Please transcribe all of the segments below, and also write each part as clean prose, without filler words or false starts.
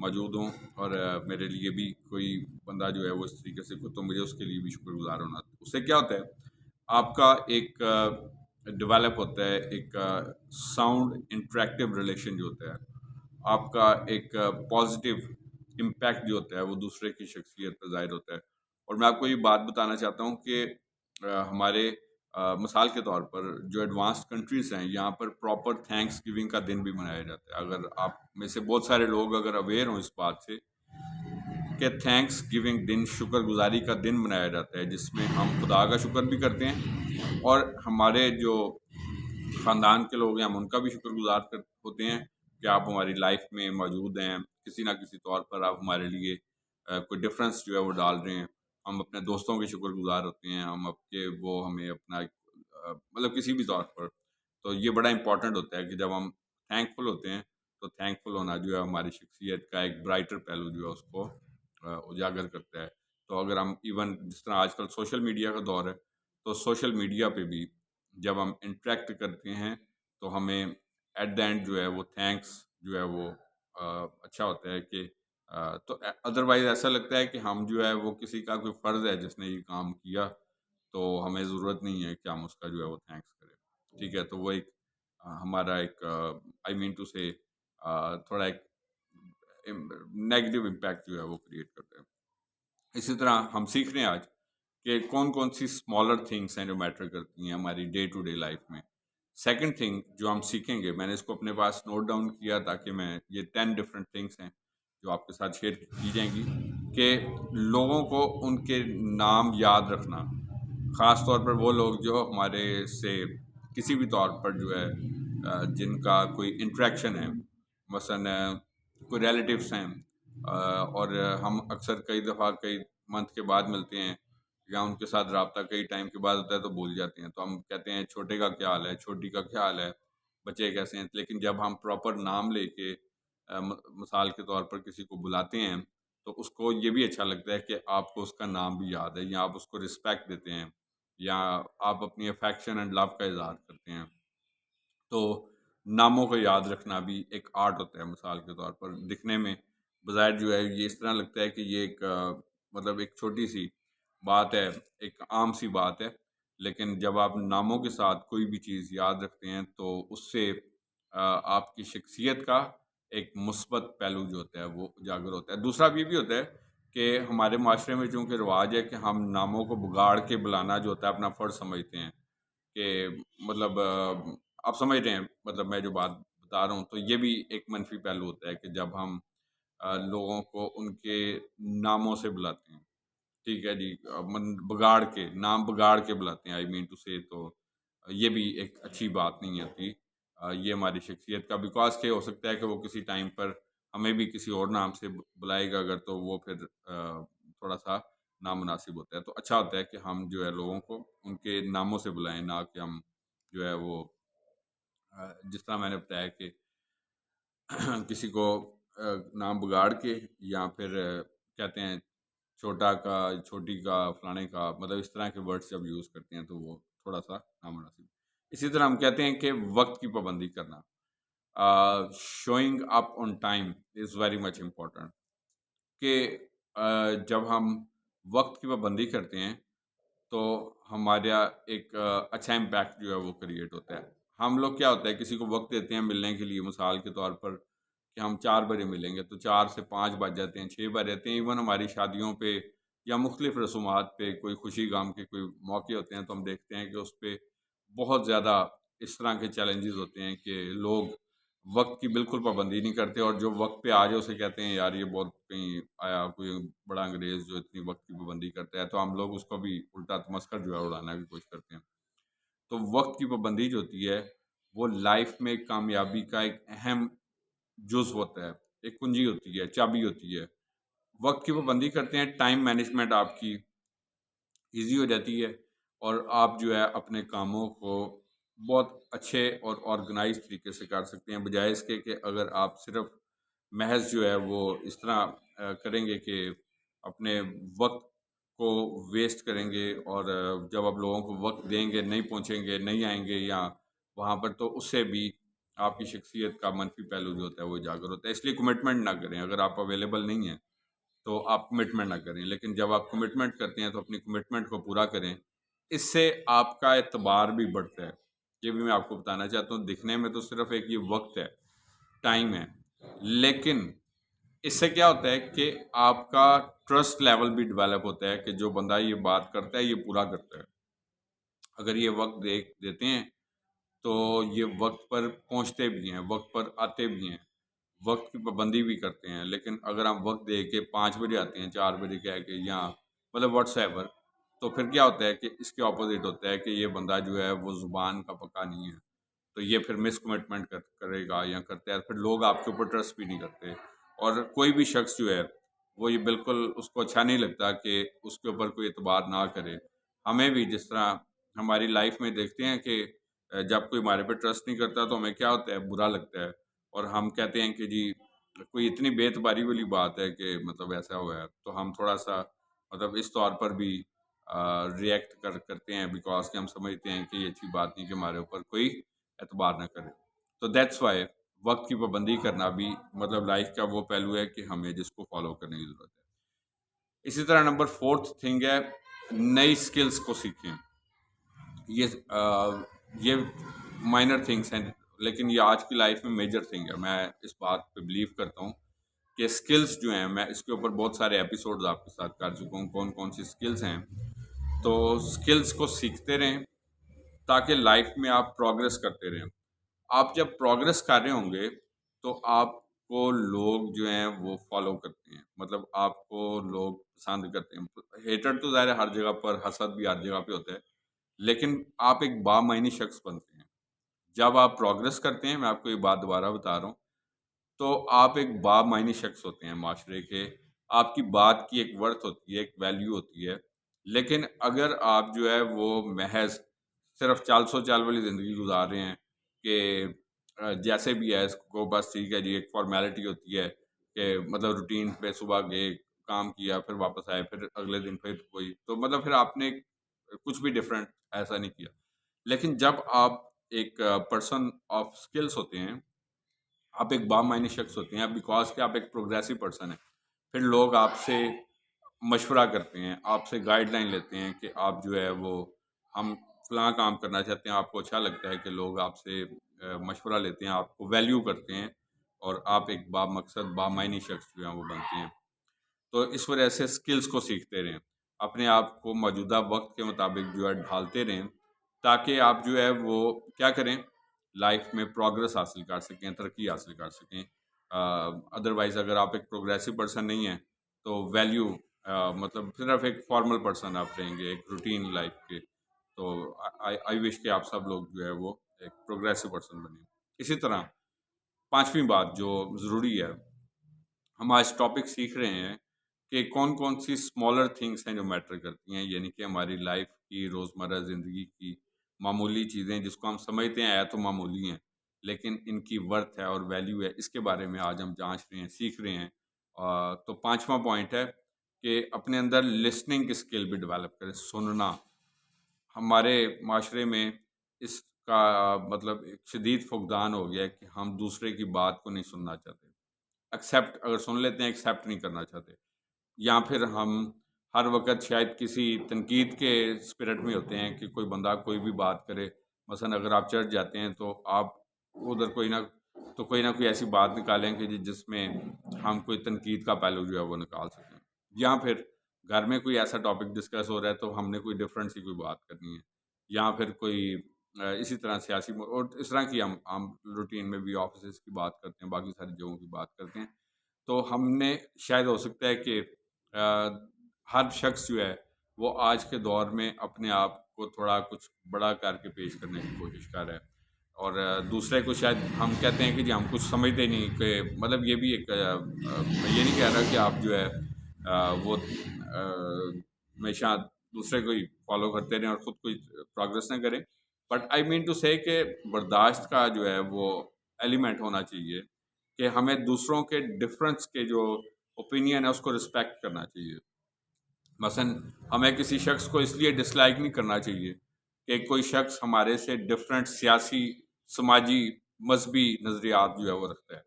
موجود ہوں اور میرے لیے بھی کوئی بندہ جو ہے وہ اس طریقے سے تو مجھے اس کے لیے بھی شکر گزار ہونا. اس سے کیا ہوتا ہے آپ کا ایک ڈیولپ ہوتا ہے ایک ساؤنڈ انٹریکٹیو ریلیشن جو ہوتا ہے، آپ کا ایک پازیٹیو امپیکٹ جو ہوتا ہے وہ دوسرے کی شخصیت پر ظاہر ہوتا ہے. اور میں آپ کو یہ بات بتانا چاہتا ہوں کہ ہمارے مثال کے طور پر جو ایڈوانسڈ کنٹریز ہیں یہاں پر پراپر تھینکس گیونگ کا دن بھی منایا جاتا ہے. اگر آپ میں سے بہت سارے لوگ اگر اویئر ہوں اس بات سے کہ تھینکس گیونگ دن دن گزاری کا دن منایا جاتا ہے، جس میں ہم خدا کا شکر بھی کرتے ہیں اور ہمارے جو خاندان کے لوگ ہیں ہم ان کا بھی شکر گزار ہوتے ہیں کہ آپ ہماری لائف میں موجود ہیں، کسی نہ کسی طور پر آپ ہمارے لیے کوئی ڈفرینس جو ہے وہ ڈال رہے ہیں. ہم اپنے دوستوں کے شکر گزار ہوتے ہیں، ہم اب کہ وہ ہمیں اپنا مطلب کسی بھی طور پر. تو یہ بڑا امپورٹنٹ ہوتا ہے کہ جب ہم تھینک فل ہوتے ہیں تو تھینک فل ہونا جو ہے ہماری شخصیت کا ایک برائٹر پہلو جو ہے اس کو اجاگر کرتا ہے. تو اگر ہم ایون جس طرح آج کل سوشل میڈیا کا دور ہے تو سوشل میڈیا پہ بھی جب ہم انٹریکٹ کرتے ہیں تو ہمیں ایٹ دا اینڈ جو ہے وہ تھینکس جو ہے وہ اچھا ہوتا ہے کہ تو ادروائز ایسا لگتا ہے کہ ہم جو ہے وہ کسی کا کوئی فرض ہے جس نے یہ کام کیا تو ہمیں ضرورت نہیں ہے کہ ہم اس کا جو ہے وہ تھینکس کریں. ٹھیک ہے، تو وہ ایک ہمارا ایک آئی مین ٹو سے تھوڑا ایک نیگیٹو امپیکٹ جو ہے وہ کریٹ کرتا ہے. اسی طرح ہم سیکھ رہے ہیں آج کہ کون کون سی اسمالر تھنگس ہیں جو میٹر کرتی ہیں ہماری ڈے ٹو ڈے لائف میں. سیکنڈ تھنگ جو ہم سیکھیں گے، میں نے اس کو اپنے پاس نوٹ ڈاؤن کیا تاکہ میں یہ 10 ڈفرینٹ تھنگس ہیں جو آپ کے ساتھ شیئر کی جائیں گی کہ لوگوں کو ان کے نام یاد رکھنا، خاص طور پر وہ لوگ جو ہمارے سے کسی بھی طور پر جو ہے جن کا کوئی انٹریکشن ہے، مثلا کوئی ریلیٹیوس ہیں اور ہم اکثر کئی دفعہ کئی منتھ کے بعد ملتے ہیں یا ان کے ساتھ رابطہ کئی ٹائم کے بعد ہوتا ہے تو بھول جاتے ہیں. تو ہم کہتے ہیں چھوٹے کا کیا حال ہے، چھوٹی کا کیا حال ہے، بچے کیسے ہیں. لیکن جب ہم پراپر نام لے کے مثال کے طور پر کسی کو بلاتے ہیں تو اس کو یہ بھی اچھا لگتا ہے کہ آپ کو اس کا نام بھی یاد ہے یا آپ اس کو رسپیکٹ دیتے ہیں یا آپ اپنی افیکشن اینڈ لو کا اظہار کرتے ہیں. تو ناموں کو یاد رکھنا بھی ایک آرٹ ہوتا ہے. مثال کے طور پر دکھنے میں بظاہر جو ہے یہ اس طرح لگتا ہے کہ یہ ایک مطلب ایک چھوٹی سی بات ہے، ایک عام سی بات ہے، لیکن جب آپ ناموں کے ساتھ کوئی بھی چیز یاد رکھتے ہیں تو اس سے آپ کی شخصیت کا ایک مثبت پہلو جو ہوتا ہے وہ اجاگر ہوتا ہے. دوسرا بھی ہوتا ہے کہ ہمارے معاشرے میں چونکہ رواج ہے کہ ہم ناموں کو بگاڑ کے بلانا جو ہوتا ہے اپنا فرض سمجھتے ہیں کہ مطلب آپ سمجھ رہے ہیں مطلب میں جو بات بتا رہا ہوں. تو یہ بھی ایک منفی پہلو ہوتا ہے کہ جب ہم لوگوں کو ان کے ناموں سے بلاتے ہیں. ٹھیک ہے جی، بگاڑ کے نام بگاڑ کے بلاتے ہیں آئی مین ٹو سے، تو یہ بھی ایک اچھی بات نہیں ہوتی. یہ ہماری شخصیت کا بیکاز کہ ہو سکتا ہے کہ وہ کسی ٹائم پر ہمیں بھی کسی اور نام سے بلائے گا اگر تو وہ پھر تھوڑا سا نامناسب ہوتا ہے. تو اچھا ہوتا ہے کہ ہم جو ہے لوگوں کو ان کے ناموں سے بلائیں، نہ کہ ہم جو ہے وہ جس طرح میں نے بتایا کہ کسی کو نام بگاڑ کے یا پھر کہتے ہیں چھوٹا کا، چھوٹی کا، فلانے کا، مطلب اس طرح کے ورڈس جب یوز کرتے ہیں تو وہ تھوڑا سا نامناسب. اسی طرح ہم کہتے ہیں کہ وقت کی پابندی کرنا، شوئنگ اپ on time is very much important. کہ جب ہم وقت کی پابندی کرتے ہیں تو ہمارا ایک اچھا امپیکٹ جو ہے وہ کریٹ ہوتا ہے. ہم لوگ کیا ہوتا ہے کسی کو وقت دیتے ہیں ملنے کے لیے، مثال کے طور پر کہ ہم 4 بجے ملیں گے تو 4 سے 5 بج جاتے ہیں، 6 بج جاتے ہیں. ایون ہماری شادیوں پہ یا مختلف رسومات پہ کوئی خوشی غم کے کوئی موقع ہوتے ہیں تو ہم دیکھتے ہیں کہ اس پہ بہت زیادہ اس طرح کے چیلنجز ہوتے ہیں کہ لوگ وقت کی بالکل پابندی نہیں کرتے اور جو وقت پہ آ جائے اسے کہتے ہیں یار یہ بہت کہیں آیا کوئی بڑا انگریز جو اتنی وقت کی پابندی کرتا ہے، تو ہم لوگ اس کو بھی الٹا تمسکر جو ہے اڑانے کی کوشش کرتے ہیں. تو وقت کی پابندی جو ہوتی ہے وہ لائف میں کامیابی کا ایک اہم جز ہوتا ہے، ایک کنجی ہوتی ہے، چابی ہوتی ہے. وقت کی پابندی کرتے ہیں، ٹائم مینجمنٹ آپ کی ایزی ہو جاتی ہے اور آپ جو ہے اپنے کاموں کو بہت اچھے اور آرگنائز طریقے سے کر سکتے ہیں، بجائے اس کے کہ اگر آپ صرف محض جو ہے وہ اس طرح کریں گے کہ اپنے وقت کو ویسٹ کریں گے اور جب آپ لوگوں کو وقت دیں گے نہیں پہنچیں گے، نہیں آئیں گے یا وہاں پر، تو اس سے بھی آپ کی شخصیت کا منفی پہلو جو ہوتا ہے وہ اجاگر ہوتا ہے. اس لیے کمٹمنٹ نہ کریں. اگر آپ اویلیبل نہیں ہیں تو آپ کمٹمنٹ نہ کریں، لیکن جب آپ کمٹمنٹ کرتے ہیں تو اپنی کمٹمنٹ کو پورا کریں. اس سے آپ کا اعتبار بھی بڑھتا ہے. یہ بھی میں آپ کو بتانا چاہتا ہوں. دکھنے میں تو صرف ایک یہ وقت ہے، ٹائم ہے، لیکن اس سے کیا ہوتا ہے کہ آپ کا ٹرسٹ لیول بھی ڈیولپ ہوتا ہے کہ جو بندہ یہ بات کرتا ہے یہ پورا کرتا ہے. اگر یہ وقت دیتے ہیں تو یہ وقت پر پہنچتے بھی ہیں، وقت پر آتے بھی ہیں، وقت کی پابندی بھی کرتے ہیں. لیکن اگر ہم وقت دے کے 5 بجے آتے ہیں، 4 بجے کہہ کے، یا مطلب واٹس ایور، تو پھر کیا ہوتا ہے کہ اس کے اپوزٹ ہوتا ہے کہ یہ بندہ جو ہے وہ زبان کا پکا نہیں ہے. تو یہ پھر مس کمٹمنٹ کرے گا یا کرتا ہے، پھر لوگ آپ کے اوپر ٹرسٹ بھی نہیں کرتے. اور کوئی بھی شخص جو ہے وہ یہ بالکل اس کو اچھا نہیں لگتا کہ اس کے اوپر کوئی اعتبار نہ کرے. ہمیں بھی جس طرح ہماری لائف میں دیکھتے ہیں کہ جب کوئی ہمارے پہ ٹرسٹ نہیں کرتا تو ہمیں کیا ہوتا ہے، برا لگتا ہے. اور ہم کہتے ہیں کہ جی کوئی اتنی بے اعتباری والی بات ہے کہ مطلب ایسا ہوا ہے، تو ہم تھوڑا سا مطلب اس طور پر بھی ریئیکٹ کرتے ہیں، بیکاز کہ ہم سمجھتے ہیں کہ یہ اچھی بات نہیں کہ ہمارے اوپر کوئی اعتبار نہ کرے. تو دیٹس وائی وقت کی پابندی کرنا بھی مطلب لائف کا وہ پہلو ہے کہ ہمیں جس کو فالو کرنے کی ضرورت ہے. اسی طرح نمبر 4 تھنگ ہے، نئی سکلز کو سیکھیں. یہ مائنر تھنگس ہیں، لیکن یہ آج کی لائف میں میجر تھنگ ہے. میں اس بات پہ بلیو کرتا ہوں کہ سکلز جو ہیں، میں اس کے اوپر بہت سارے ایپیسوڈز آپ کے ساتھ کر چکا ہوں، کون کون سی سکلز ہیں. تو سکلز کو سیکھتے رہیں تاکہ لائف میں آپ پروگرس کرتے رہیں. آپ جب پروگرس کر رہے ہوں گے تو آپ کو لوگ جو ہیں وہ فالو کرتے ہیں، مطلب آپ کو لوگ پسند کرتے ہیں. ہیٹر تو ظاہر ہے ہر جگہ پر، حسد بھی ہر جگہ پہ ہوتا ہے، لیکن آپ ایک بامعنی شخص بنتے ہیں جب آپ پروگرس کرتے ہیں. میں آپ کو یہ بات دوبارہ بتا رہا ہوں. تو آپ ایک بامعنی شخص ہوتے ہیں معاشرے کے. آپ کی بات کی ایک ورتھ ہوتی ہے، ایک ویلیو ہوتی ہے. لیکن اگر آپ جو ہے وہ محض صرف چال سو چال والی زندگی گزار رہے ہیں کہ جیسے بھی ہے اس کو بس ٹھیک ہے جی، ایک فارمیلٹی ہوتی ہے کہ مطلب روٹین پہ صبح گئے، کام کیا، پھر واپس آئے، پھر اگلے دن پھر کوئی، تو مطلب پھر آپ نے کچھ بھی ڈفرینٹ ایسا نہیں کیا. لیکن جب آپ ایک پرسن آف سکلز ہوتے ہیں، آپ ایک بامعنی شخص ہوتے ہیں، بیکاز کہ آپ ایک پروگریسو پرسن ہیں، پھر لوگ آپ سے مشورہ کرتے ہیں، آپ سے گائیڈ لائن لیتے ہیں کہ آپ جو ہے وہ ہم فلاں کام کرنا چاہتے ہیں. آپ کو اچھا لگتا ہے کہ لوگ آپ سے مشورہ لیتے ہیں، آپ کو ویلیو کرتے ہیں، اور آپ ایک مقصد بامعنی شخص جو ہیں وہ بنتے ہیں. تو اس وجہ سے سکلز کو سیکھتے رہیں، اپنے آپ کو موجودہ وقت کے مطابق جو ہے ڈھالتے رہیں، تاکہ آپ جو ہے وہ کیا کریں، لائف میں پروگرس حاصل کر سکیں، ترقی حاصل کر سکیں. ادروائز اگر آپ ایک پروگریسو پرسن نہیں ہیں تو ویلیو مطلب صرف ایک فارمل پرسن آپ رہیں گے ایک روٹین لائف کے. تو آئی وش کہ آپ سب لوگ جو ہے وہ ایک پروگریسو پرسن بنیں. اسی طرح 5ویں بات جو ضروری ہے، ہم آج ٹاپک سیکھ رہے ہیں کہ کون کون سی اسمالر تھنگس ہیں جو میٹر کرتی ہیں، یعنی کہ ہماری لائف کی روزمرہ زندگی کی معمولی چیزیں جس کو ہم سمجھتے ہیں تو معمولی ہیں، لیکن ان کی ورتھ ہے اور ویلیو ہے. اس کے بارے میں آج ہم جانچ رہے ہیں، سیکھ رہے ہیں. تو 5واں پوائنٹ ہے کہ اپنے اندر لسننگ کی اسکل بھی ڈیولپ کریں، سننا. ہمارے معاشرے میں اس کا مطلب ایک شدید فقدان ہو گیا ہے کہ ہم دوسرے کی بات کو نہیں سننا چاہتے. ایکسیپٹ اگر سن لیتے ہیں، ایکسیپٹ نہیں کرنا چاہتے، یا پھر ہم ہر وقت شاید کسی تنقید کے اسپرٹ میں ہوتے ہیں کہ کوئی بندہ کوئی بھی بات کرے. مثلا اگر آپ چڑھ جاتے ہیں تو آپ ادھر کوئی نہ کوئی ایسی بات نکالیں کہ جس میں ہم کوئی تنقید کا پہلو جو ہے وہ نکال سکیں. یا پھر گھر میں کوئی ایسا ٹاپک ڈسکس ہو رہا ہے تو ہم نے کوئی ڈفرینٹ سی کوئی بات کرنی ہے، یا پھر کوئی اسی طرح سیاسی اور اس طرح کی ہم روٹین میں بھی آفیسز کی بات کرتے ہیں، باقی ساری جگہوں کی بات کرتے ہیں. تو ہم نے شاید ہو سکتا ہے کہ ہر شخص جو ہے وہ آج کے دور میں اپنے آپ کو تھوڑا کچھ بڑا کر کے پیش کرنے کی کوشش کر رہا ہے، اور دوسرے کو شاید ہم کہتے ہیں کہ جی ہم کچھ سمجھتے نہیں، کہ مطلب یہ بھی ایک میں یہ نہیں کہہ رہا کہ آپ جو ہے وہ ہمیشہ دوسرے کو ہی فالو کرتے رہیں اور خود کوئی پروگرس نہ کریں. بٹ آئی مین ٹو سے کہ برداشت کا جو ہے وہ ایلیمنٹ ہونا چاہیے کہ ہمیں دوسروں کے ڈفرینس کے جو اوپینین ہے اس کو رسپیکٹ کرنا چاہیے. مثلا ہمیں کسی شخص کو اس لیے ڈس لائک نہیں کرنا چاہیے کہ کوئی شخص ہمارے سے ڈفرینٹ سیاسی، سماجی مذہبی نظریات جو ہے وہ رکھتا ہے،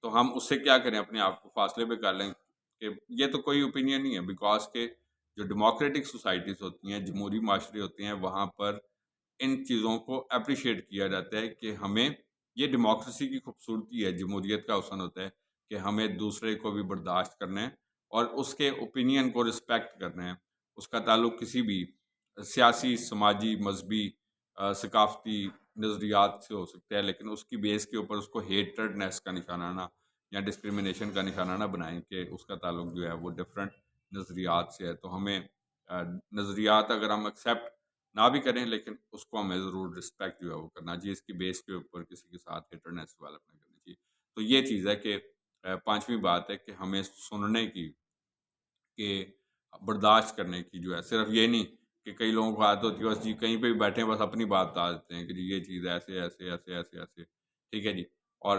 تو ہم اس سے کیا کریں، اپنے آپ کو فاصلے پہ کر لیں کہ یہ تو کوئی اوپینین نہیں ہے، بیکاز کہ جو ڈیموکریٹک سوسائٹیز ہوتی ہیں، جمہوری معاشرے ہوتے ہیں، وہاں پر ان چیزوں کو اپریشیٹ کیا جاتا ہے کہ ہمیں، یہ ڈیموکریسی کی خوبصورتی ہے، جمہوریت کا حسن ہوتا ہے کہ ہمیں دوسرے کو بھی برداشت کرنا ہے اور اس کے اوپینین کو رسپیکٹ کرنا ہے. اس کا تعلق کسی بھی سیاسی، سماجی، مذہبی، ثقافتی نظریات سے ہو سکتا ہے، لیکن اس کی بیس کے اوپر اس کو ہیٹرڈنیس کا نشانہ نہ یا ڈسکریمنیشن کا نشانہ نہ بنائیں کہ اس کا تعلق جو ہے وہ ڈفرینٹ نظریات سے ہے. تو ہمیں نظریات اگر ہم ایکسیپٹ نہ بھی کریں، لیکن اس کو ہمیں ضرور رسپیکٹ جو ہے وہ کرنا چاہیے، اس کی بیس کے اوپر کسی کے ساتھ ہیٹرڈنیس ڈیولپ نہیں کرنی چاہیے. تو یہ چیز ہے کہ پانچویں بات ہے کہ ہمیں سننے کی، کہ برداشت کرنے کی جو ہے، صرف یہ نہیں کہ کئی لوگوں کو عادت ہوتی ہے بس جی کہیں پہ بھی بیٹھے ہیں بس اپنی بات بتا دیتے ہیں کہ جی یہ چیز ایسے ایسے ایسے ایسے ایسے، ٹھیک ہے جی. اور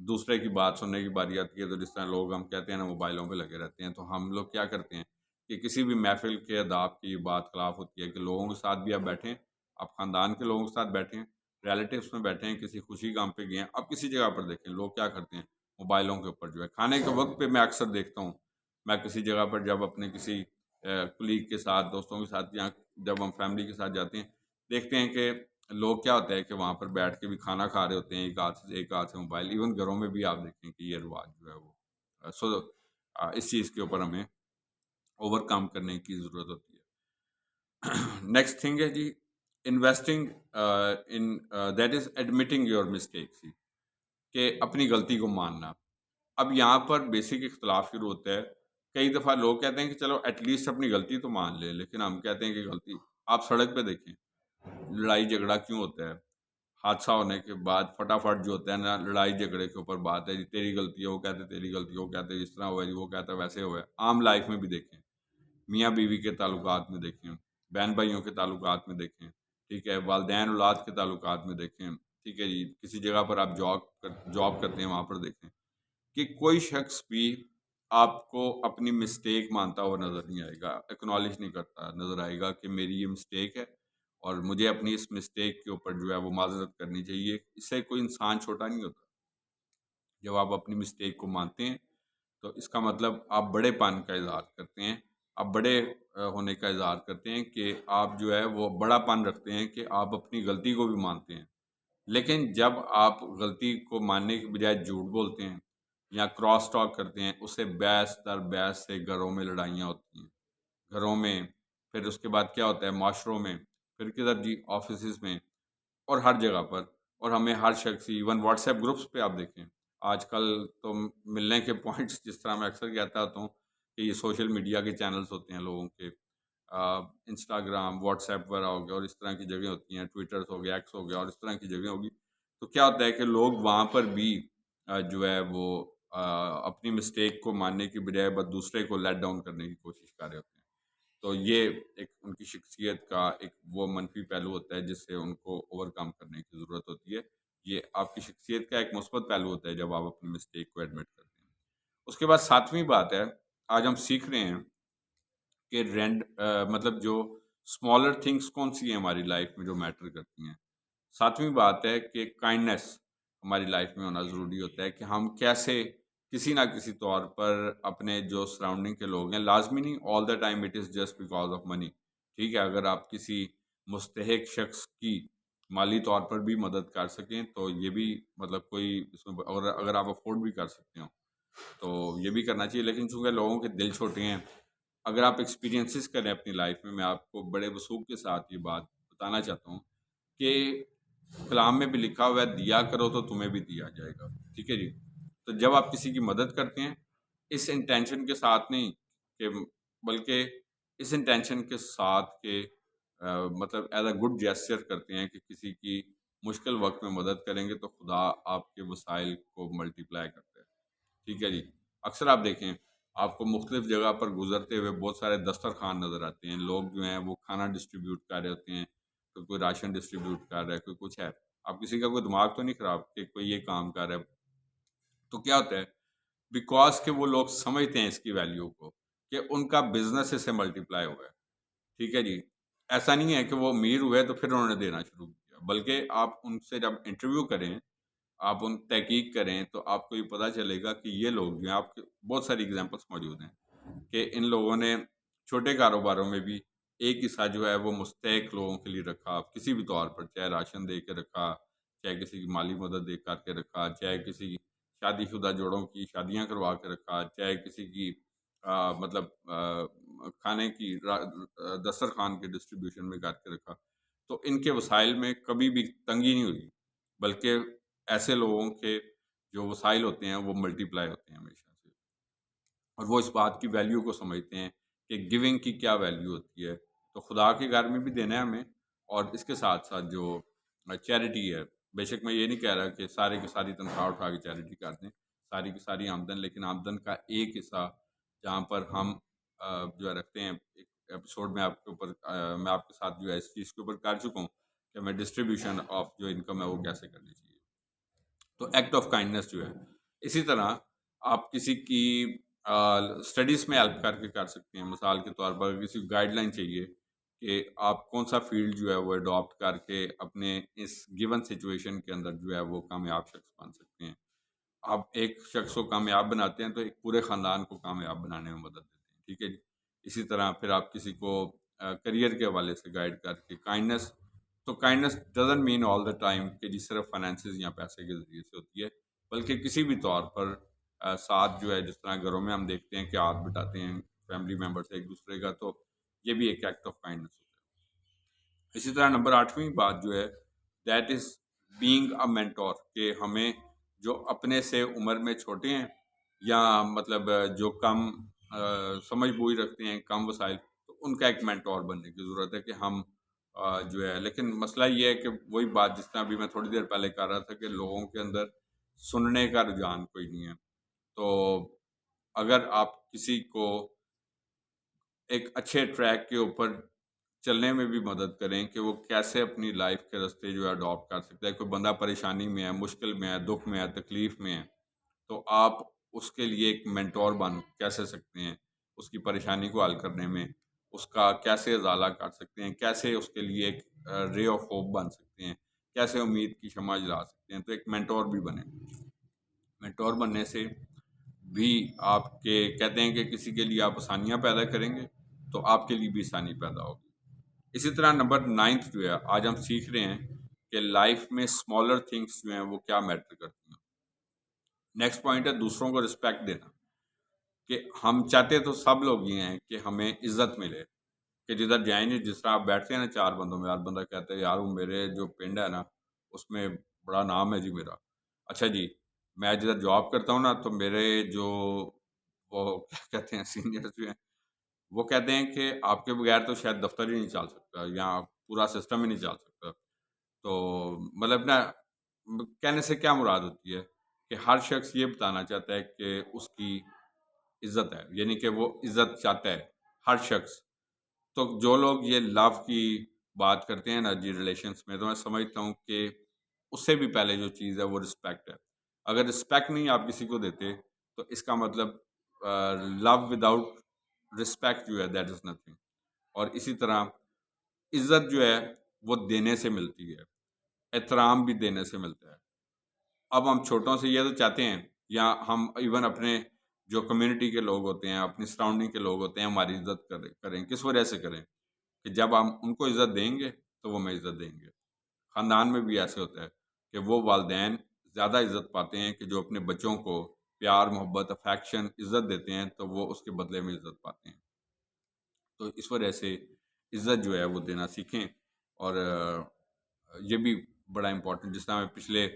دوسرے کی بات سننے کی باری آتی ہے تو جس طرح لوگ ہم کہتے ہیں نا موبائلوں پہ لگے رہتے ہیں، تو ہم لوگ کیا کرتے ہیں کہ کسی بھی محفل کے آداب کی یہ بات خلاف ہوتی ہے کہ لوگوں کے ساتھ بھی آپ بیٹھیں، آپ خاندان کے لوگوں کے ساتھ بیٹھیں، ریلیٹیوس میں بیٹھیں، کسی خوشی کام پہ گئے ہیں، اب کسی جگہ پر دیکھیں لوگ کیا کرتے ہیں، موبائلوں کے اوپر جو ہے کھانے کے وقت پہ میں اکثر دیکھتا ہوں، میں کسی جگہ پر جب اپنے کسی کلیگ کے ساتھ، دوستوں کے ساتھ، یا جب ہم فیملی کے ساتھ جاتے ہیں، دیکھتے ہیں کہ لوگ کیا ہوتا ہے کہ وہاں پر بیٹھ کے بھی کھانا کھا رہے ہوتے ہیں، ایک ہاتھ سے موبائل. ایون گھروں میں بھی آپ دیکھیں کہ یہ رواج جو ہے وہ سو اس چیز کے اوپر ہمیں اوور کم کرنے کی ضرورت ہوتی ہے. نیکسٹ تھنگ ہے جی investing in that is admitting your mistakes, کہ اپنی غلطی کو ماننا. اب یہاں پر بیسک اختلاف شروع ہوتا ہے. کئی دفعہ لوگ کہتے ہیں کہ چلو ایٹ لیسٹ اپنی غلطی تو مان لے، لیکن ہم کہتے ہیں کہ غلطی، آپ سڑک پہ دیکھیں لڑائی جھگڑا کیوں ہوتا ہے، حادثہ ہونے کے بعد فٹافٹ جو ہوتا ہے نا، لڑائی جھگڑے کے اوپر بات ہے جی تیری غلطی ہے، وہ کہتے ہیں تیری غلطی ہے، وہ کہتے ہیں اس طرح ہوا ہے جی، وہ کہتا ہے ویسے ہوا ہے. عام لائف میں بھی دیکھیں، میاں بیوی کے تعلقات میں دیکھیں، بہن بھائیوں کے تعلقات میں دیکھیں، ٹھیک ہے، والدین اولاد کے تعلقات میں دیکھیں، ٹھیک ہے جی، کسی جگہ پر آپ جاب کرتے ہیں وہاں پر دیکھیں کہ کوئی شخص بھی آپ کو اپنی مسٹیک مانتا ہوا نظر نہیں آئے گا، اکنالج نہیں کرتا نظر آئے گا کہ میری یہ مسٹیک ہے اور مجھے اپنی اس مسٹیک کے اوپر جو ہے وہ معذرت کرنی چاہیے. اس سے کوئی انسان چھوٹا نہیں ہوتا. جب آپ اپنی مسٹیک کو مانتے ہیں تو اس کا مطلب آپ بڑے پن کا اظہار کرتے ہیں، آپ بڑے ہونے کا اظہار کرتے ہیں کہ آپ جو ہے وہ بڑا پن رکھتے ہیں کہ آپ اپنی غلطی کو بھی مانتے ہیں. لیکن جب آپ غلطی کو ماننے کی بجائے جھوٹ بولتے ہیں یا کراس ٹاک کرتے ہیں، اس سے بحث در بحث سے گھروں میں لڑائیاں ہوتی ہیں، گھروں میں، پھر اس کے بعد کیا ہوتا ہے معاشروں میں، پھر کدھر جی آفیسز میں، اور ہر جگہ پر. اور ہمیں ہر شخص، ایون واٹس ایپ گروپس پہ آپ دیکھیں آج کل تو ملنے کے پوائنٹس، جس طرح میں اکثر کہتا ہوں کہ یہ سوشل میڈیا کے چینلز ہوتے ہیں لوگوں کے، انسٹاگرام، واٹس ایپ وغیرہ ہو گیا اور اس طرح کی جگہیں ہوتی ہیں، ٹویٹر ہو گیا، ایکس ہو گیا اور اس طرح کی جگہیں ہوگی. تو کیا ہوتا ہے کہ لوگ وہاں پر بھی جو ہے وہ اپنی مسٹیک کو ماننے کی بجائے بس دوسرے کو لیٹ ڈاؤن کرنے کی کوشش کر رہے ہوتے ہیں. تو یہ ایک ان کی شخصیت کا ایک وہ منفی پہلو ہوتا ہے جس سے ان کو اوور کم کرنے کی ضرورت ہوتی ہے. یہ آپ کی شخصیت کا ایک مثبت پہلو ہوتا ہے جب آپ اپنی مسٹیک کو ایڈمٹ کرتے ہیں. اس کے بعد ساتویں بات ہے، آج ہم سیکھ رہے ہیں کہ مطلب جو اسمالر تھنگس کون سی ہیں ہماری لائف میں جو میٹر کرتی ہیں. ساتویں بات ہے کہ کائنڈنیس ہماری لائف میں ہونا ضروری ہوتا ہے، کہ ہم کیسے کسی نہ کسی طور پر اپنے جو سراؤنڈنگ کے لوگ ہیں، لازمی نہیں all the time it is just because of money, ٹھیک ہے، اگر آپ کسی مستحق شخص کی مالی طور پر بھی مدد کر سکیں تو یہ بھی مطلب کوئی اس میں، اور اگر آپ افورڈ بھی کر سکتے ہو تو یہ بھی کرنا چاہیے. لیکن چونکہ لوگوں کے دل چھوٹے ہیں، اگر آپ ایکسپیرینسز کریں اپنی لائف میں آپ کو بڑے وثوق کے ساتھ یہ بات بتانا چاہتا ہوں کہ کلام میں بھی لکھا ہوا ہے دیا کرو تو تمہیں بھی دیا جائے گا، ٹھیک ہے جی. تو جب آپ کسی کی مدد کرتے ہیں اس انٹینشن کے ساتھ نہیں کہ، بلکہ اس انٹینشن کے ساتھ کہ مطلب ایز اے گڈ جیسچر کرتے ہیں کہ کسی کی مشکل وقت میں مدد کریں گے تو خدا آپ کے وسائل کو ملٹی پلائی کرتا ہے، ٹھیک ہے جی. اکثر آپ دیکھیں آپ کو مختلف جگہ پر گزرتے ہوئے بہت سارے دسترخوان نظر آتے ہیں، لوگ جو ہیں وہ کھانا ڈسٹریبیوٹ کر رہے ہوتے ہیں، کوئی راشن ڈسٹریبیوٹ کر رہا ہے، کوئی کچھ ہے. اب کسی کا کوئی دماغ تو نہیں خراب کہ کوئی یہ کام کر رہا ہے. تو کیا ہوتا ہے، بیکاز کہ وہ لوگ سمجھتے ہیں اس کی ویلیو کو، کہ ان کا بزنس اس سے ملٹی پلائی ہوا ہے، ٹھیک ہے جی. ایسا نہیں ہے کہ وہ امیر ہوئے تو پھر انہوں نے دینا شروع کیا، بلکہ آپ ان سے جب انٹرویو کریں آپ ان تحقیق کریں تو آپ کو یہ پتہ چلے گا کہ یہ لوگ جو ہیں، آپ کے بہت ساری اگزامپلس موجود ہیں کہ ان لوگوں نے چھوٹے کاروباروں میں بھی ایک حصہ جو ہے وہ مستحق لوگوں کے لیے رکھا، کسی بھی طور پر، چاہے راشن دے کے رکھا، چاہے کسی کی مالی مدد دے کر کے رکھا، چاہے کسی کی شادی شدہ جوڑوں کی شادیاں کروا کے رکھا، چاہے کسی کی مطلب کھانے کی دسترخوان کے ڈسٹریبیوشن میں کر کے رکھا. تو ان کے وسائل میں کبھی بھی تنگی نہیں ہوئی، بلکہ ایسے لوگوں کے جو وسائل ہوتے ہیں وہ ملٹی پلائی ہوتے ہیں ہمیشہ سے، اور وہ اس بات کی ویلیو کو سمجھتے ہیں کہ گیونگ کی کیا ویلیو ہوتی ہے. تو خدا کے گھر میں بھی دینا ہے ہمیں، اور اس کے ساتھ ساتھ جو چیریٹی ہے، بے شک میں یہ نہیں کہہ رہا کہ سارے کی ساری تنخواہ اٹھا کے چیریٹی کر دیں، ساری کی ساری آمدن، لیکن آمدن کا ایک حصہ جہاں پر ہم جو ہے رکھتے ہیں. ایک ایپیسوڈ میں آپ کے اوپر میں آپ کے ساتھ جو ہے اس چیز کے اوپر کر چکا ہوں کہ میں ڈسٹریبیوشن آف جو انکم ہے وہ کیسے کرنی چاہیے. تو ایکٹ آف کائنڈنس جو ہے، اسی طرح آپ کسی کی اسٹڈیز میں ہیلپ کر کے کر سکتے ہیں. مثال کے طور پر کسی کو گائیڈ لائن چاہیے کہ آپ کون سا فیلڈ جو ہے وہ اڈاپٹ کر کے اپنے اس گیون سچویشن کے اندر جو ہے وہ کامیاب شخص بن سکتے ہیں. آپ ایک شخص کو کامیاب بناتے ہیں تو ایک پورے خاندان کو کامیاب بنانے میں مدد دیتے ہیں. ٹھیک ہے جی. اسی طرح پھر آپ کسی کو کریئر کے حوالے سے گائیڈ کر کے کائنڈنس، تو kindness doesn't mean all the time کہ جی صرف فائنینسز یا پیسے کے ذریعے سے ہوتی ہے، بلکہ کسی بھی طور پر ساتھ جو ہے، جس طرح گھروں میں ہم دیکھتے ہیں کہ ہاتھ بٹاتے ہیں فیملی ممبرس ایک دوسرے کا، تو یہ بھی ایک ایکٹ آف کائنڈنس ہوتا ہے. اسی طرح نمبر 8ویں بات جو ہے، that is being a mentor, کہ ہمیں جو اپنے سے عمر میں چھوٹے ہیں یا مطلب جو کم سمجھ بوجھ رکھتے ہیں، کم وسائل، تو ان کا ایک مینٹور بننے کی ضرورت ہے کہ ہم جو ہے. لیکن مسئلہ یہ ہے کہ وہی بات جس طرح ابھی میں تھوڑی دیر پہلے کر رہا تھا کہ لوگوں کے اندر سننے کا رجحان کوئی نہیں ہے. تو اگر آپ کسی کو ایک اچھے ٹریک کے اوپر چلنے میں بھی مدد کریں کہ وہ کیسے اپنی لائف کے راستے جو ہے اڈاپٹ کر سکتا ہے، کوئی بندہ پریشانی میں ہے، مشکل میں ہے، دکھ میں ہے، تکلیف میں ہے، تو آپ اس کے لیے ایک مینٹور بن کیسے سکتے ہیں، اس کی پریشانی کو حل کرنے میں اس کا کیسے ازالہ کر سکتے ہیں، کیسے اس کے لیے ایک رے آف ہوپ بن سکتے ہیں، کیسے امید کی شمع جلا سکتے ہیں. تو ایک مینٹور بھی بنے. مینٹور بننے سے بھی آپ کے کہتے ہیں کہ کسی کے لیے آپ آسانیاں پیدا کریں گے تو آپ کے لیے بھی آسانی پیدا ہوگی. اسی طرح نمبر 9 جو ہے، آج ہم سیکھ رہے ہیں کہ لائف میں اسمالر تھنگس جو ہیں وہ کیا میٹر کرتی ہیں. نیکسٹ پوائنٹ ہے دوسروں کو رسپیکٹ دینا، کہ ہم چاہتے تو سب لوگ یہ ہیں کہ ہمیں عزت ملے، کہ جدھر جائیں گے، جس طرح آپ بیٹھتے ہیں نا 4 بندوں میں، 8 بندہ کہتا ہے یار وہ میرے جو پنڈ ہے نا اس میں بڑا نام ہے جی میرا. اچھا جی، میں جدھر جاب کرتا ہوں نا تو میرے جو وہ کیا کہتے ہیں سینئر جو ہیں وہ کہتے ہیں کہ آپ کے بغیر تو شاید دفتر ہی نہیں چل سکتا یا پورا سسٹم ہی نہیں چل سکتا. تو مطلب نا کہنے سے کیا مراد ہوتی ہے کہ ہر شخص یہ بتانا چاہتا ہے کہ اس کی عزت ہے، یعنی کہ وہ عزت چاہتا ہے ہر شخص. تو جو لوگ یہ لو کی بات کرتے ہیں نا جی ریلیشنس میں، تو میں سمجھتا ہوں کہ اس سے بھی پہلے جو چیز ہے وہ رسپیکٹ ہے. اگر رسپیکٹ نہیں آپ کسی کو دیتے تو اس کا مطلب لو وداؤٹ رسپیکٹ جو ہے دیٹ از نتھنگ. اور اسی طرح عزت جو ہے وہ دینے سے ملتی ہے، احترام بھی دینے سے ملتا ہے. اب ہم چھوٹوں سے یہ تو چاہتے ہیں، یا ہم ایون اپنے جو کمیونٹی کے لوگ ہوتے ہیں، اپنی سراؤنڈنگ کے لوگ ہوتے ہیں، ہماری عزت کریں. کس وجہ سے کریں؟ کہ جب ہم ان کو عزت دیں گے تو وہ ہمیں عزت دیں گے. خاندان میں بھی ایسے ہوتا ہے کہ وہ والدین زیادہ عزت پاتے ہیں کہ جو اپنے بچوں کو پیار، محبت، افیکشن، عزت دیتے ہیں تو وہ اس کے بدلے میں عزت پاتے ہیں. تو اس وجہ سے عزت جو ہے وہ دینا سیکھیں. اور یہ بھی بڑا امپورٹنٹ، جس طرح میں پچھلے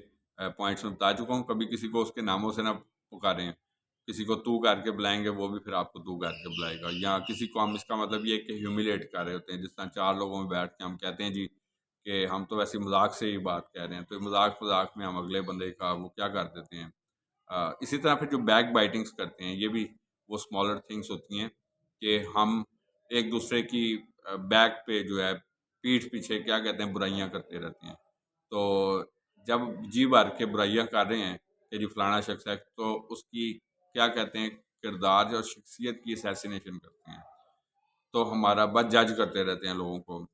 پوائنٹس میں بتا چکا ہوں، کبھی کسی کو اس کے ناموں سے نہ پکاریں. کسی کو تو کر کے بلائیں گے وہ بھی پھر آپ کو تو کر کے بلائے گا. یا کسی کو ہم، اس کا مطلب یہ ہے کہ ہیوملیٹ کر رہے ہوتے ہیں، جس طرح 4 لوگوں میں بیٹھ کے ہم کہتے ہیں جی کہ ہم تو ویسے مذاق سے ہی بات کہہ رہے ہیں، تو مذاق میں ہم اگلے بندے کا وہ کیا کر دیتے ہیں. اسی طرح پھر جو بیک بائٹنگس کرتے ہیں، یہ بھی وہ اسمالر تھنگس ہوتی ہیں کہ ہم ایک دوسرے کی بیک پہ جو ہے، پیٹھ پیچھے کیا کہتے ہیں، برائیاں کرتے رہتے ہیں. تو جب جی بھر کے برائیاں کر رہے ہیں کہ جی فلانا شخص ہے، تو اس کی کیا کہتے ہیں کردار اور شخصیت کی اسیسینیشن کرتے ہیں. تو ہمارا بس جج کرتے رہتے ہیں لوگوں کو،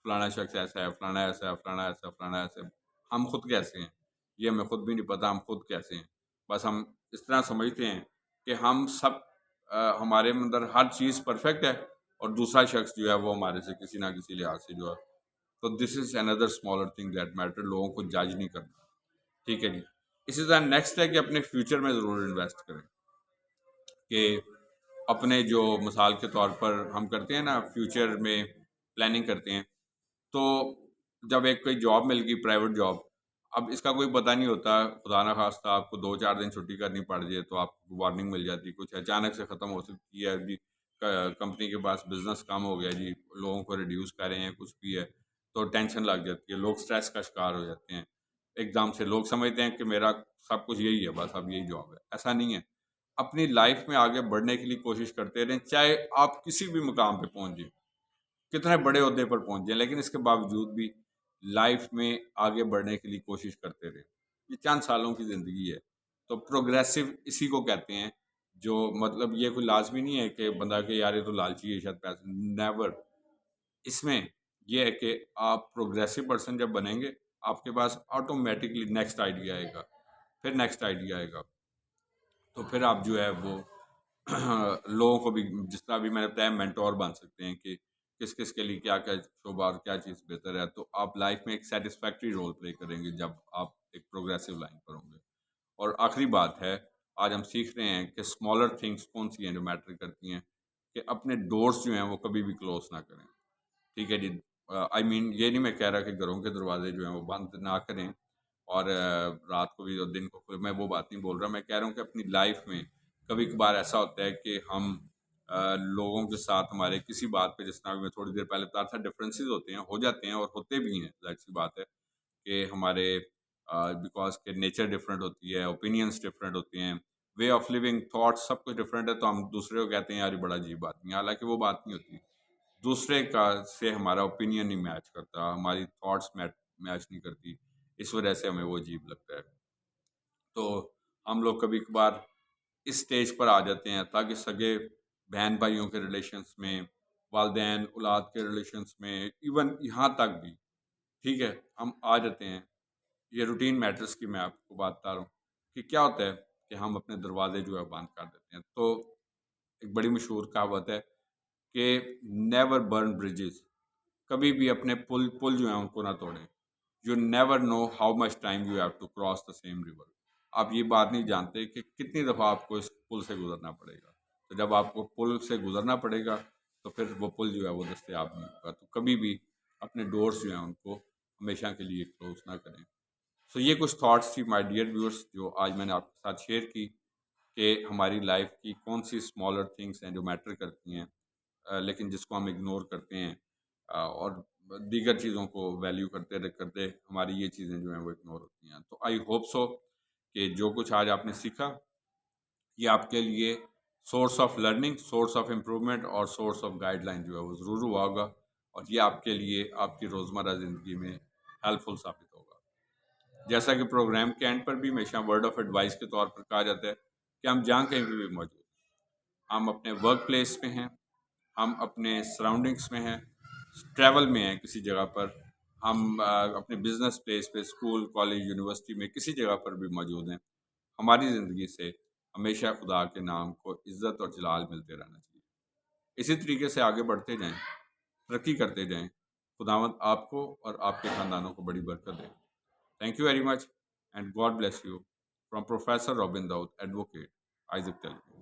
فلانا شخص ایسا ہے، فلانا ایسا ہے، فلانا ایسا، فلانا ایسا. ہم خود کیسے ہیں؟ یہ ہمیں خود بھی نہیں پتہ ہم خود کیسے ہیں. بس ہم اس طرح سمجھتے ہیں کہ ہم سب ہمارے اندر ہر چیز پرفیکٹ ہے اور دوسرا شخص جو ہے وہ ہمارے سے کسی نہ کسی لحاظ سے جو ہے. تو دس از اندر اسمالر تھنگ دیٹ میٹر. لوگوں کو جج نہیں کرنا. ٹھیک ہے جی. اسی طرح نیکسٹ ہے کہ اپنے فیوچر میں ضرور انویسٹ کریں. کہ اپنے جو مثال کے طور پر ہم کرتے ہیں نا فیوچر میں پلاننگ کرتے ہیں، تو جب ایک کوئی جاب مل گئی پرائیویٹ جاب، اب اس کا کوئی پتہ نہیں ہوتا، خدا نہ خواستہ آپ کو 2-4 دن چھٹی کرنی پڑ جائے تو آپ کو وارننگ مل جاتی، کچھ اچانک سے ختم ہو سکتی ہے جی. کمپنی کے پاس بزنس کم ہو گیا جی، لوگوں کو ریڈیوس کر رہے ہیں، کچھ بھی ہے تو ٹینشن لگ جاتی ہے، لوگ سٹریس کا شکار ہو جاتے ہیں. ایک دم سے لوگ سمجھتے ہیں کہ میرا سب کچھ یہی ہے، بس اب یہی جاب ہے. ایسا نہیں ہے. اپنی لائف میں آگے بڑھنے کے لیے کوشش کرتے رہیں، چاہے آپ کسی بھی مقام پہ پہنچ جائیں، کتنے بڑے عہدے پر پہنچ جائیں، لیکن اس کے باوجود بھی لائف میں آگے بڑھنے کے لیے کوشش کرتے رہیں. یہ چند سالوں کی زندگی ہے. تو پروگریسو اسی کو کہتے ہیں. جو مطلب یہ کوئی لازمی نہیں ہے کہ بندہ کہ یار یہ تو لالچی ہے شاید پیسے، نیور. اس میں یہ ہے کہ آپ پروگریسو پرسن جب بنیں گے آپ کے پاس آٹومیٹکلی نیکسٹ آئیڈیا آئے گا، پھر نیکسٹ آئیڈیا آئے گا. تو پھر آپ جو ہے وہ لوگوں کو بھی جس طرح بھی میں نے بتایا مینٹور بن سکتے ہیں کہ کس کس کے لیے کیا کیا شعبہ اور کیا چیز بہتر ہے. تو آپ لائف میں ایک سیٹسفیکٹری رول پلے کریں گے جب آپ ایک پروگریسو لائن پر ہوں گے. اور آخری بات ہے، آج ہم سیکھ رہے ہیں کہ اسمالر تھنگس کون سی ہیں جو میٹر کرتی ہیں. کہ اپنے ڈورس جو ہیں وہ کبھی بھی کلوز نہ کریں. ٹھیک ہے جی. آئی مین یہ نہیں میں کہہ رہا کہ گھروں کے دروازے جو ہیں وہ بند نہ کریں اور رات کو بھی اور دن کو میں وہ بات نہیں بول رہا. میں کہہ رہا ہوں کہ اپنی لائف میں کبھی کبھار ایسا ہوتا ہے کہ ہم لوگوں کے ساتھ ہمارے کسی بات پہ، جس طرح میں تھوڑی دیر پہلے بتا تھا، ڈفرینسز ہوتے ہیں، ہو جاتے ہیں اور ہوتے بھی ہیں. ظاہر سی بات ہے کہ ہمارے بیکاز کہ نیچر ڈفرینٹ ہوتی ہے، اوپینینس ڈفرینٹ ہوتے ہیں، وے آف لیونگ، تھاٹس سب کچھ ڈفرینٹ ہے. تو ہم دوسرے کو کہتے ہیں یار یہ بڑا عجیب بات نہیں، حالانکہ وہ بات نہیں ہوتی. دوسرے کا سے ہمارا اوپینین نہیں میچ کرتا، ہماری تھاٹس میچ نہیں کرتی، اس وجہ سے ہمیں وہ عجیب لگتا ہے. تو ہم لوگ کبھی کبھار اس سٹیج پر آ جاتے ہیں تاکہ سگے بہن بھائیوں کے ریلیشنس میں، والدین اولاد کے ریلیشنس میں، ایون یہاں تک بھی ٹھیک ہے ہم آ جاتے ہیں. یہ روٹین میٹرز کی میں آپ کو بات بتا رہا ہوں کہ کیا ہوتا ہے کہ ہم اپنے دروازے جو ہے بند کر دیتے ہیں. تو ایک بڑی مشہور کہاوت ہے کہ نیور برن بریجز. کبھی بھی اپنے پل جو ہیں ان کو نہ توڑیں. You never know how much time you have to cross the same river. آپ یہ بات نہیں جانتے کہ کتنی دفعہ آپ کو اس پل سے گزرنا پڑے گا. تو جب آپ کو پل سے گزرنا پڑے گا تو پھر وہ پل جو ہے وہ دستیاب نہیں ہوگا. تو کبھی بھی اپنے ڈورس جو ہیں ان کو ہمیشہ کے لیے کلوز نہ کریں. سو یہ کچھ تھاٹس تھی مائی ڈیئر ویورس جو آج میں نے آپ کے ساتھ شیئر کی کہ ہماری لائف کی کون سی اسمالر تھنگس ہیں جو میٹر کرتی ہیں لیکن جس کو ہم اگنور کرتے ہیں اور دیگر چیزوں کو ویلیو کرتے کرتے ہماری یہ چیزیں جو ہیں وہ اگنور ہوتی ہیں. تو آئی ہوپ سو کہ جو کچھ آج آپ نے سیکھا یہ آپ کے لیے source of learning, source of improvement اور سورس آف گائیڈ لائن جو ہے وہ ضرور ہوا ہوگا اور یہ آپ کے لیے آپ کی روزمرہ زندگی میں ہیلپ فل ثابت ہوگا. جیسا کہ پروگرام کے اینڈ پر بھی ہمیشہ ورڈ آف ایڈوائس کے طور پر کہا جاتا ہے کہ ہم جہاں کہیں بھی موجود ہیں، ہم اپنے ورک پلیس پہ ہیں، ہم اپنے سراؤنڈنگس میں ہیں، ٹریول میں ہیں کسی جگہ پر، ہم اپنے بزنس پلیس پہ، اسکول کالج یونیورسٹی میں کسی جگہ پر بھی موجود ہیں، ہماری زندگی سے ہمیشہ خدا کے نام کو عزت اور جلال ملتے رہنا چاہیے. اسی طریقے سے آگے بڑھتے جائیں، ترقی کرتے جائیں. خداوند آپ کو اور آپ کے خاندانوں کو بڑی برکت دے. Thank you very much and God bless you. From Professor Robin Daud, Advocate, Isaac Telugu.